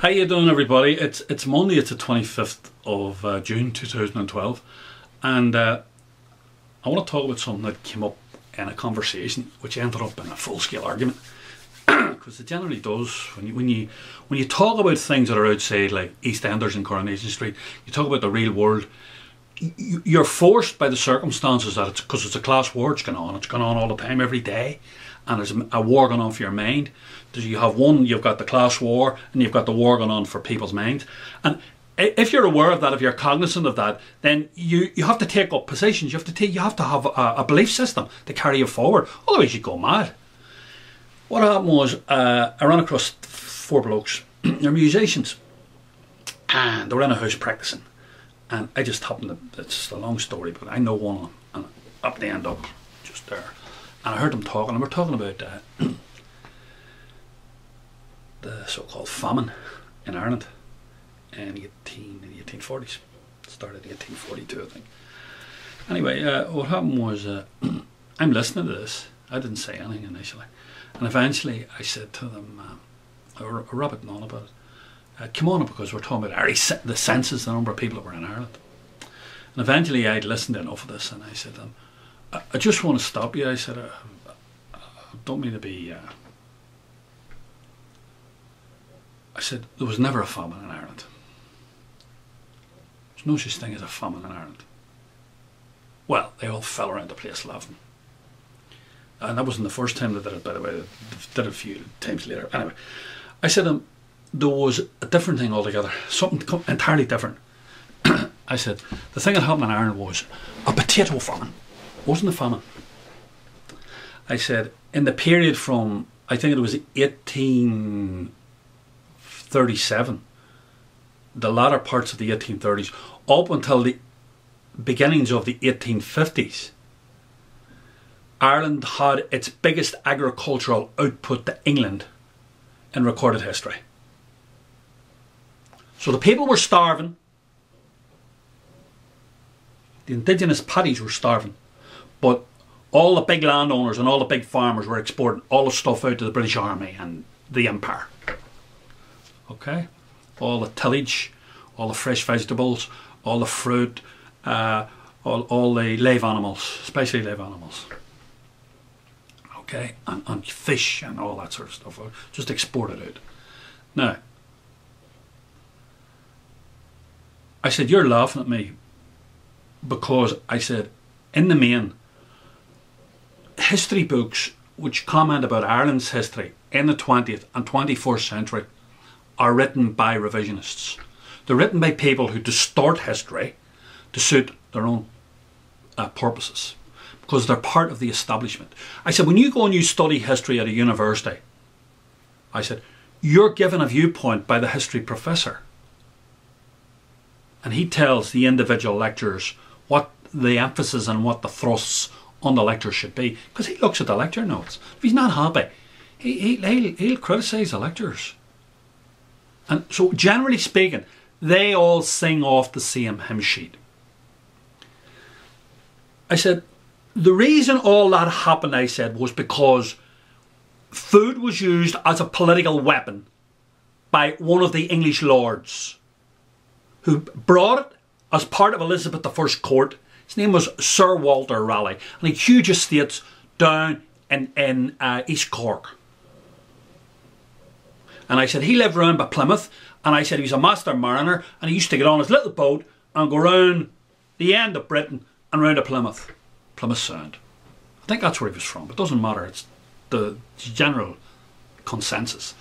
How you doing, everybody? It's Monday. It's the 25th of June 2012, and I want to talk about something that came up in a conversation which ended up in a full-scale argument. Because it generally does when you talk about things that are outside, like EastEnders and Coronation Street. You talk about the real world. You're forced by the circumstances that because it's a class war. It's going on. It's going on all the time, every day. And there's a war going on for your mind. You have one, you've got the class war, and you've got the war going on for people's minds. And if you're aware of that, if you're cognizant of that, then you have to take up positions. You have to have a belief system to carry you forward. Otherwise, you go mad. What happened was, I ran across four blokes. They're musicians, and they were in a house practicing. And I just happened to, it's a long story, but I know one of them, and up they end up just there. And I heard them talking, and we're talking about the so-called famine in Ireland in the 1840s. It started in 1842, I think. Anyway, what happened was, I'm listening to this. I didn't say anything initially. And eventually I said to them, or rabbiting on about it, come on, because we're talking about the census, the number of people that were in Ireland. And eventually I'd listened to enough of this, and I said to them, I just want to stop you. I said, I don't mean to be... I said, there was never a famine in Ireland. There's no such thing as a famine in Ireland. Well, they all fell around the place laughing. And that wasn't the first time they did it, by the way. They did it a few times later. Anyway, I said there was a different thing altogether. Something entirely different. I said, the thing that happened in Ireland was a potato famine. It wasn't a famine. I said, in the period from, I think it was 1837, the latter parts of the 1830s, up until the beginnings of the 1850s, Ireland had its biggest agricultural output to England in recorded history. So the people were starving. The indigenous paddies were starving. But all the big landowners and all the big farmers were exporting all the stuff out to the British Army and the Empire. Okay? All the tillage, all the fresh vegetables, all the fruit, all the live animals, especially live animals. Okay? And fish and all that sort of stuff. Just exported out. Now, I said, you're laughing at me because I said, in the main, history books which comment about Ireland's history in the 20th and 21st century are written by revisionists. They're written by people who distort history to suit their own purposes, because they're part of the establishment. I said, when you go and you study history at a university, I said, you're given a viewpoint by the history professor, and he tells the individual lecturers what the emphasis and what the thrusts on the lecture should be, because he looks at the lecture notes. If he's not happy, he'll criticise the lecturers. And so, generally speaking, they all sing off the same hymn sheet. I said, the reason all that happened, I said, was because food was used as a political weapon by one of the English lords who brought it as part of Elizabeth I's court. His name was Sir Walter Raleigh, and he had huge estates down in East Cork. And I said, he lived round by Plymouth, and I said he was a master mariner, and he used to get on his little boat and go round the end of Britain and round to Plymouth Sound. I think that's where he was from. It doesn't matter. It's the general consensus.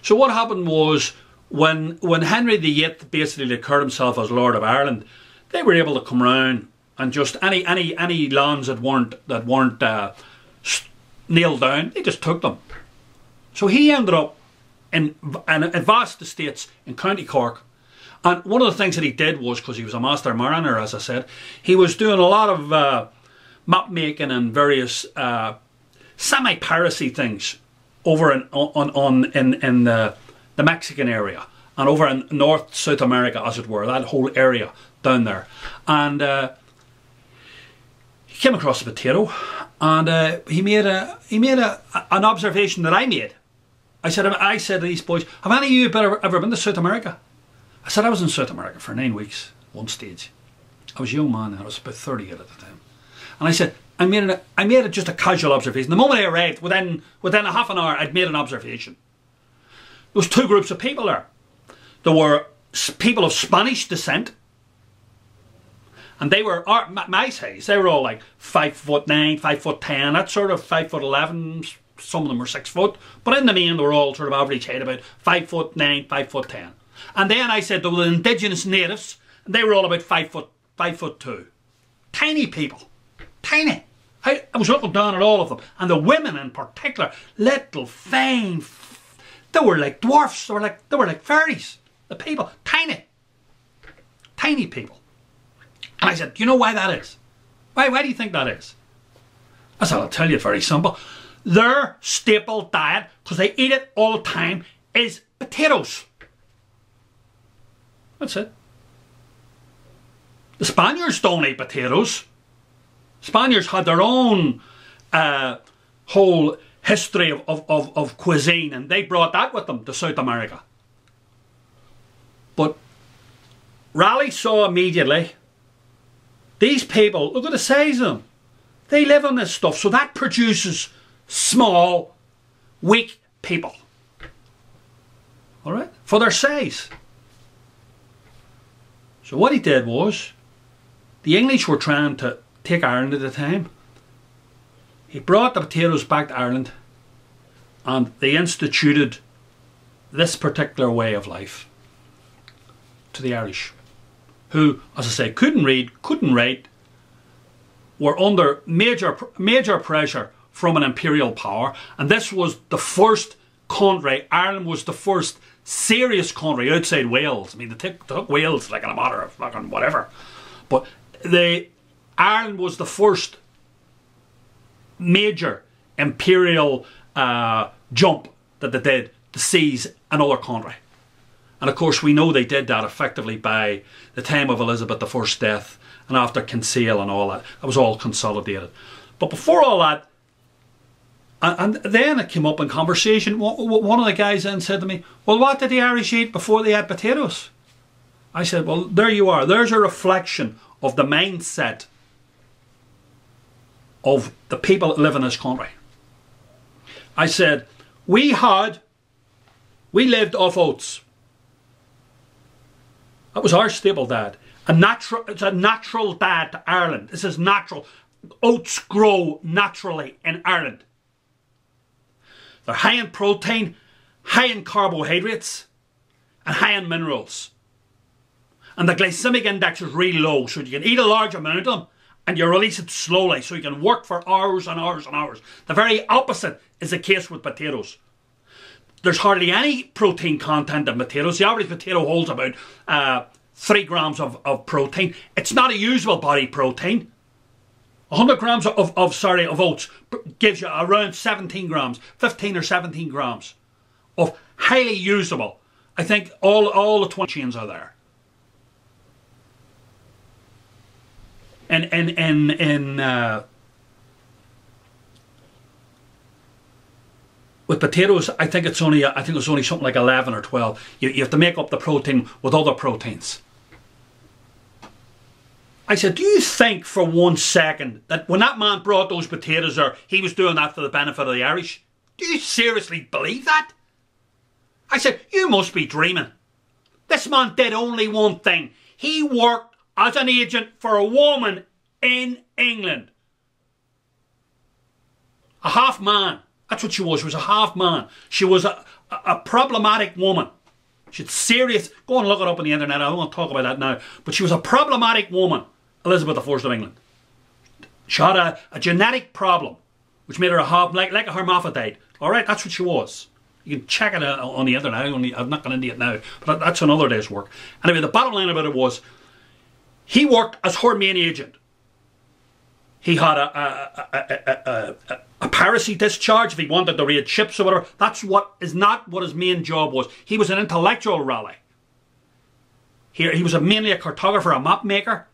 So what happened was, when Henry VIII basically declared himself as Lord of Ireland, they were able to come round and just any lands that weren't nailed down, they just took them. So he ended up in vast estates in County Cork. And one of the things that he did was, because he was a master mariner, as I said, he was doing a lot of map making and various semi-piracy things over in the Mexican area and over in North South America, as it were, that whole area down there. And he came across a potato, and he made an observation that I made. I said to these boys, have any of you ever been to South America? I said, I was in South America for 9 weeks, one stage. I was a young man and I was about 38 at the time. And I said, I made it just a casual observation. The moment I arrived, within a half an hour, I'd made an observation. There was two groups of people there. There were people of Spanish descent, and they were my size. They were all like 5'9", 5'10", that sort of 5'11". Some of them were 6 foot, but in the main they were all sort of average height, about 5'9", 5'10". And then I said there were indigenous natives, and they were all about 5'2". Tiny people, tiny. I was looking down at all of them, and the women in particular, little fine. They were like dwarfs. They were like fairies. The people, tiny people. And I said, do you know why that is? Why do you think that is? I said, I'll tell you, very simple. Their staple diet, because they eat it all the time, is potatoes. That's it. The Spaniards don't eat potatoes. Spaniards had their own whole history of cuisine, and they brought that with them to South America. But Raleigh saw immediately, these people, look at the size of them. They live on this stuff, so that produces small, weak people. Alright? For their size. So what he did was, the English were trying to take Ireland at the time. He brought the potatoes back to Ireland, and they instituted this particular way of life to the Irish, who, as I say, couldn't read, couldn't write, were under major pressure from an imperial power, and this was the first country. Ireland was the first serious country outside Wales. I mean, they took Wales like in a matter of fucking whatever, but Ireland was the first major imperial jump that they did to seize another country. And of course we know they did that effectively by the time of Elizabeth I's death, and after Kinsale and all that. That was all consolidated. But before all that, and then it came up in conversation, one of the guys then said to me, well, what did the Irish eat before they had potatoes? I said, well, there you are. There's a reflection of the mindset of the people that live in this country. I said, we lived off oats. That was our staple diet. It's a natural diet to Ireland. This is natural. Oats grow naturally in Ireland. They're high in protein, high in carbohydrates, and high in minerals. And the glycemic index is really low, so you can eat a large amount of them and you release it slowly, so you can work for hours and hours and hours. The very opposite is the case with potatoes. There's hardly any protein content in potatoes. The average potato holds about 3 grams of protein. It's not a usable body protein. 100 grams of oats gives you around 17 grams, 15 or 17 grams of highly usable. I think all the 20 chains are there. With potatoes, I think it's only something like 11 or 12. You have to make up the protein with other proteins. I said, do you think for 1 second that when that man brought those potatoes there, he was doing that for the benefit of the Irish? Do you seriously believe that? I said, you must be dreaming. This man did only one thing. He worked as an agent for a woman in England. A half man. That's what she was. She was a half man. She was a problematic woman. She's serious. Go and look it up on the internet. I don't want to talk about that now. But she was a problematic woman, Elizabeth I of England. She had a genetic problem, which made her a half, like a hermaphrodite. All right, that's what she was. You can check it on the internet. I'm not going into it now, but that's another day's work. Anyway, the bottom line about it was, he worked as her main agent. He had a piracy discharge if he wanted to raid ships or whatever. That's not what his main job was. He was an intellectual Raleigh. He was mainly a cartographer, a map maker.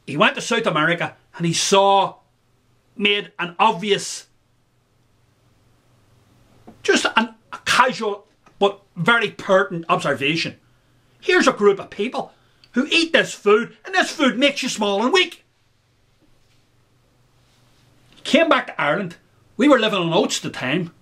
He went to South America and he made an obvious, just a casual but very pertinent observation. Here's a group of people who eat this food, and this food makes you small and weak. Came back to Ireland. We were living on oats at the time.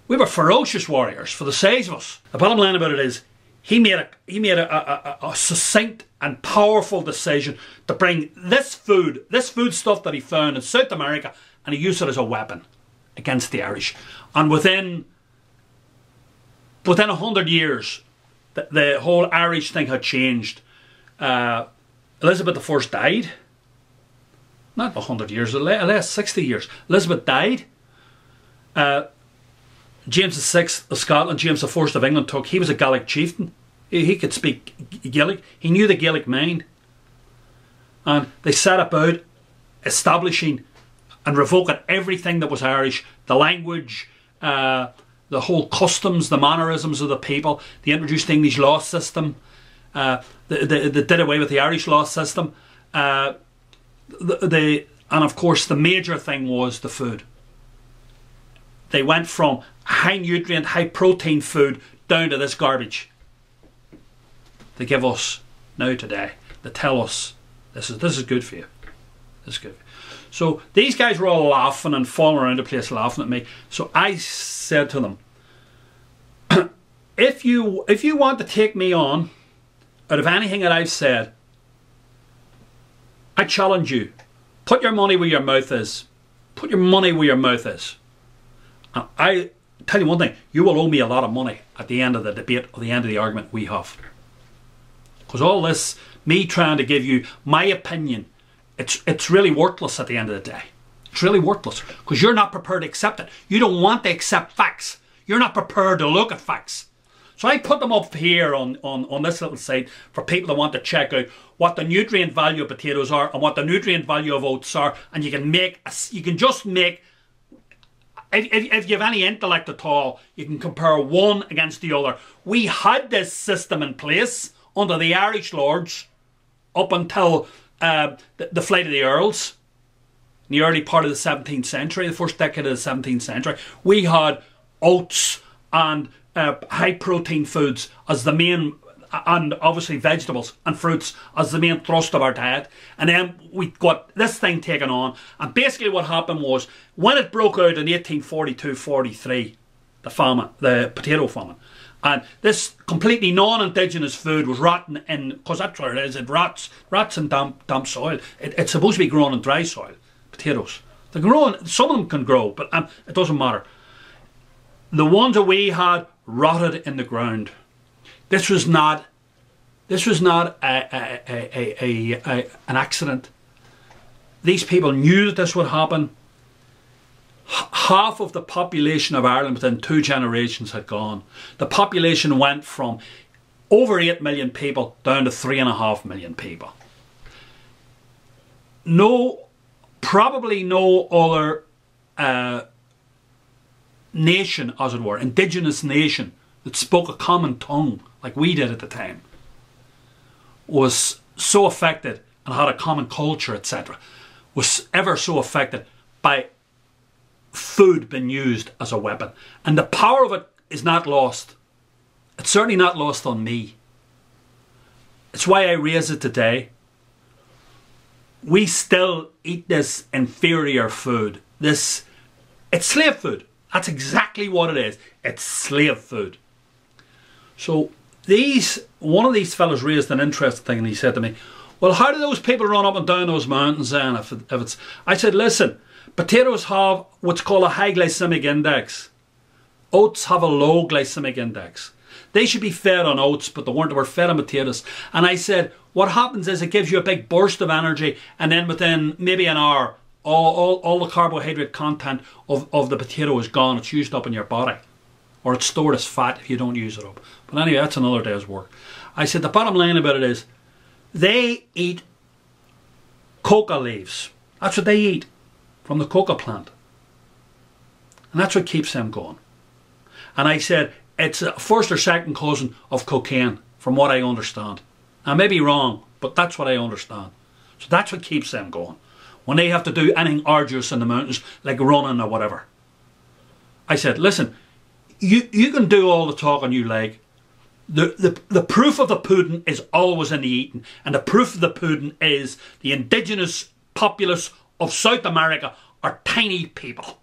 We were ferocious warriors for the size of us. The bottom line about it is, he made a succinct and powerful decision to bring this food stuff that he found in South America, and he used it as a weapon against the Irish. And within 100 years, the whole Irish thing had changed. Elizabeth I died. Not 100 years, less 60 years. Elizabeth died. James VI of Scotland, James I of England took. He was a Gaelic chieftain. He could speak Gaelic. He knew the Gaelic mind. And they set about establishing and revoking everything that was Irish. The language, the whole customs, the mannerisms of the people. They introduced the English law system. They did away with the Irish law system. And of course the major thing was the food. They went from high nutrient, high protein food down to this garbage. They give us now today. They tell us this is good for you. This is good. So these guys were all laughing and falling around the place laughing at me. So I said to them, if you want to take me on out of anything that I've said, I challenge you. Put your money where your mouth is. Put your money where your mouth is. And I tell you one thing, you will owe me a lot of money at the end of the debate or the end of the argument we have. Because all this, me trying to give you my opinion, it's really worthless at the end of the day. It's really worthless because you're not prepared to accept it. You don't want to accept facts. You're not prepared to look at facts. So I put them up here on this little site for people that want to check out what the nutrient value of potatoes are and what the nutrient value of oats are, and you can just make, if you have any intellect at all, you can compare one against the other. We had this system in place under the Irish lords up until the flight of the Earls in the early part of the 17th century, the first decade of the 17th century. We had oats and high protein foods as the main, and obviously vegetables and fruits as the main thrust of our diet. And then we got this thing taken on, and basically what happened was, when it broke out in 1842-43, the famine, the potato famine, and this completely non-indigenous food was rotting in, because that's what it is, it rots in damp soil. It's supposed to be grown in dry soil, potatoes. They're grown, some of them can grow, but it doesn't matter. The ones that we had rotted in the ground. This was not an accident. These people knew that this would happen. Half of the population of Ireland within 2 generations had gone. The population went from over 8 million people down to 3.5 million people. Probably no other nation, as it were, indigenous nation that spoke a common tongue like we did at the time, was so affected and had a common culture, etc., was ever so affected by food being used as a weapon. And the power of it is not lost. It's certainly not lost on me. It's why I raise it today. We still eat this inferior food. It's slave food. That's exactly what it is. It's slave food. So one of these fellas raised an interesting thing, and he said to me, well, how do those people run up and down those mountains then? I said, listen, potatoes have what's called a high glycemic index. Oats have a low glycemic index. They should be fed on oats, but they were fed on potatoes. And I said, what happens is it gives you a big burst of energy, and then within maybe an hour, all the carbohydrate content of the potato is gone. It's used up in your body. Or it's stored as fat if you don't use it up. But anyway, that's another day's work. I said the bottom line about it is, they eat coca leaves. That's what they eat from the coca plant. And that's what keeps them going. And I said, it's a first or second cousin of cocaine, from what I understand. I may be wrong, but that's what I understand. So that's what keeps them going. When they have to do anything arduous in the mountains, like running or whatever. I said, listen, you can do all the talking you like. The proof of the pudding is always in the eating, and the proof of the pudding is the indigenous populace of South America are tiny people.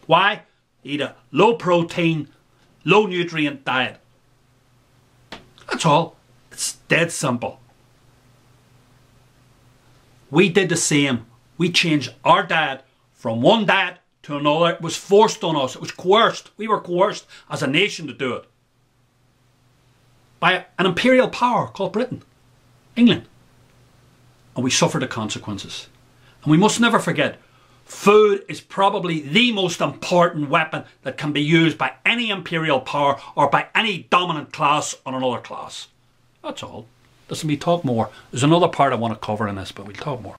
Why? They eat a low protein, low nutrient diet. That's all. It's dead simple. We did the same. We changed our diet from one diet to another. It was forced on us. It was coerced. We were coerced as a nation to do it by an imperial power called Britain, England. And we suffered the consequences. And we must never forget, food is probably the most important weapon that can be used by any imperial power or by any dominant class on another class. That's all. Listen, we talk more. There's another part I want to cover in this, but we'll talk more.